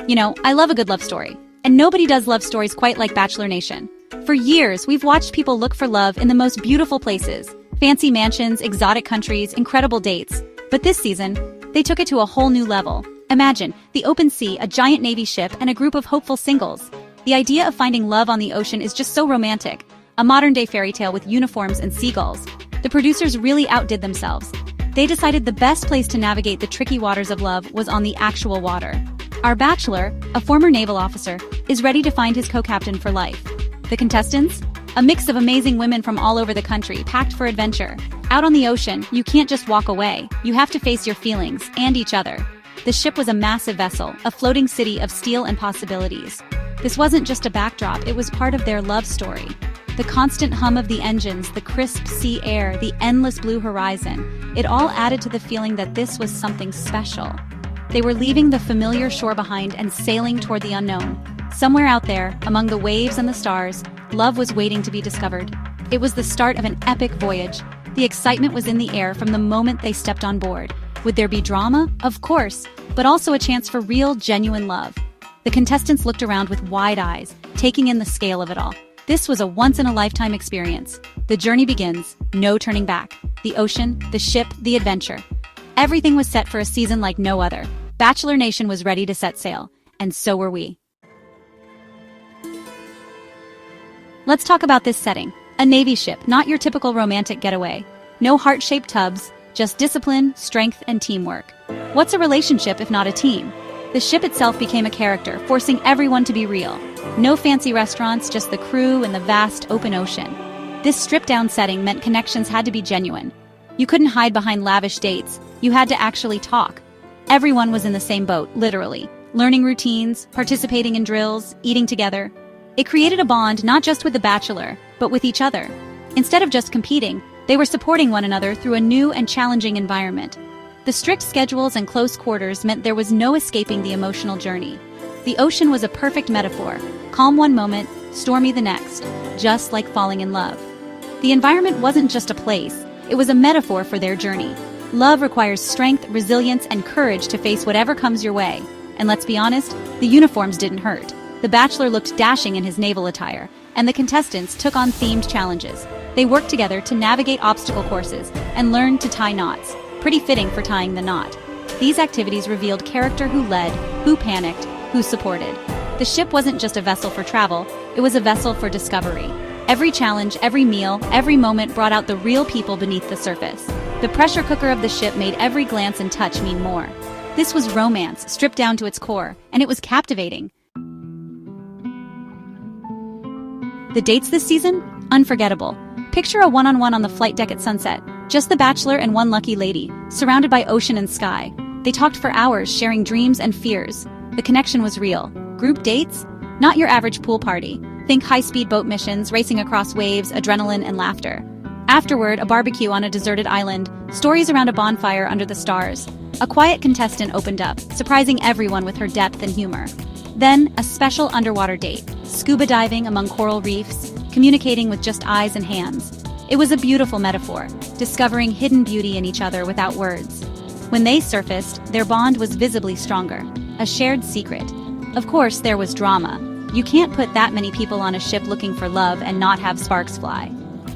You know, I love a good love story. And nobody does love stories quite like Bachelor Nation. For years, we've watched people look for love in the most beautiful places. Fancy mansions, exotic countries, incredible dates. But this season, they took it to a whole new level. Imagine, the open sea, a giant Navy ship, and a group of hopeful singles. The idea of finding love on the ocean is just so romantic. A modern-day fairy tale with uniforms and seagulls. The producers really outdid themselves. They decided the best place to navigate the tricky waters of love was on the actual water. Our bachelor, a former naval officer, is ready to find his co-captain for life. The contestants? A mix of amazing women from all over the country, packed for adventure. Out on the ocean, you can't just walk away. You have to face your feelings, and each other. The ship was a massive vessel, a floating city of steel and possibilities. This wasn't just a backdrop, it was part of their love story. The constant hum of the engines, the crisp sea air, the endless blue horizon, it all added to the feeling that this was something special. They were leaving the familiar shore behind and sailing toward the unknown. Somewhere out there, among the waves and the stars, love was waiting to be discovered. It was the start of an epic voyage. The excitement was in the air from the moment they stepped on board. Would there be drama? Of course, but also a chance for real, genuine love. The contestants looked around with wide eyes, taking in the scale of it all. This was a once-in-a-lifetime experience. The journey begins, no turning back. The ocean, the ship, the adventure. Everything was set for a season like no other. Bachelor Nation was ready to set sail, and so were we. Let's talk about this setting. A Navy ship, not your typical romantic getaway. No heart-shaped tubs, just discipline, strength, and teamwork. What's a relationship if not a team? The ship itself became a character, forcing everyone to be real. No fancy restaurants, just the crew and the vast open ocean. This stripped-down setting meant connections had to be genuine. You couldn't hide behind lavish dates. You had to actually talk. Everyone was in the same boat, literally. Learning routines, participating in drills, eating together. It created a bond not just with the bachelor, but with each other. Instead of just competing, they were supporting one another through a new and challenging environment. The strict schedules and close quarters meant there was no escaping the emotional journey. The ocean was a perfect metaphor. Calm one moment, stormy the next, just like falling in love. The environment wasn't just a place, it was a metaphor for their journey. Love requires strength, resilience, and courage to face whatever comes your way. And let's be honest, the uniforms didn't hurt. The bachelor looked dashing in his naval attire, and the contestants took on themed challenges. They worked together to navigate obstacle courses and learned to tie knots. Pretty fitting for tying the knot. These activities revealed character who led, who panicked, who supported. The ship wasn't just a vessel for travel, it was a vessel for discovery. Every challenge, every meal, every moment brought out the real people beneath the surface. The pressure cooker of the ship made every glance and touch mean more. This was romance, stripped down to its core, and it was captivating. The dates this season? Unforgettable. Picture a one-on-one on the flight deck at sunset. Just the bachelor and one lucky lady, surrounded by ocean and sky. They talked for hours, sharing dreams and fears. The connection was real. Group dates? Not your average pool party. Think high-speed boat missions, racing across waves, adrenaline, and laughter. Afterward, a barbecue on a deserted island, stories around a bonfire under the stars. A quiet contestant opened up, surprising everyone with her depth and humor. Then, a special underwater date, scuba diving among coral reefs, communicating with just eyes and hands. It was a beautiful metaphor, discovering hidden beauty in each other without words. When they surfaced, their bond was visibly stronger, a shared secret. Of course, there was drama. You can't put that many people on a ship looking for love and not have sparks fly.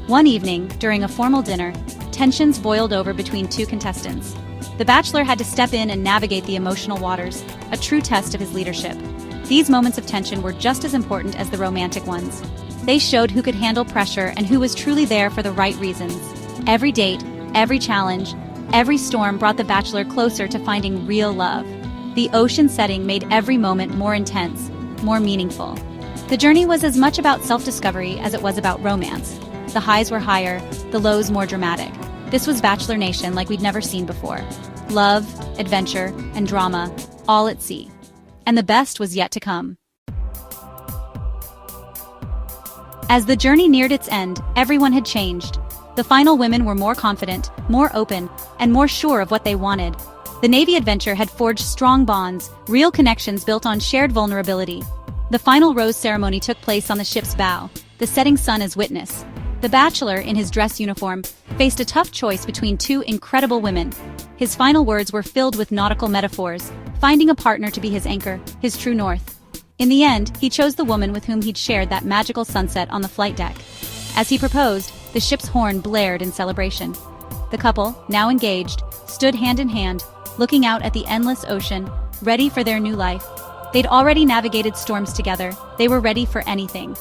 One evening, during a formal dinner, tensions boiled over between two contestants. The bachelor had to step in and navigate the emotional waters, a true test of his leadership. These moments of tension were just as important as the romantic ones. They showed who could handle pressure and who was truly there for the right reasons. Every date, every challenge, every storm brought the bachelor closer to finding real love. The ocean setting made every moment more intense, more meaningful. The journey was as much about self-discovery as it was about romance. The highs were higher, the lows more dramatic. This was Bachelor Nation like we'd never seen before. Love, adventure, and drama, all at sea. And the best was yet to come. As the journey neared its end, everyone had changed. The final women were more confident, more open, and more sure of what they wanted. The Navy adventure had forged strong bonds, real connections built on shared vulnerability. The final rose ceremony took place on the ship's bow, the setting sun as witness. The bachelor, in his dress uniform, faced a tough choice between two incredible women. His final words were filled with nautical metaphors, finding a partner to be his anchor, his true north. In the end, he chose the woman with whom he'd shared that magical sunset on the flight deck. As he proposed, the ship's horn blared in celebration. The couple, now engaged, stood hand in hand, looking out at the endless ocean, ready for their new life. They'd already navigated storms together. They were ready for anything.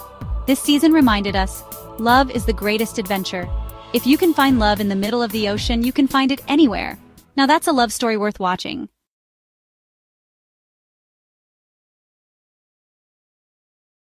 This season reminded us, love is the greatest adventure. If you can find love in the middle of the ocean, you can find it anywhere. Now that's a love story worth watching.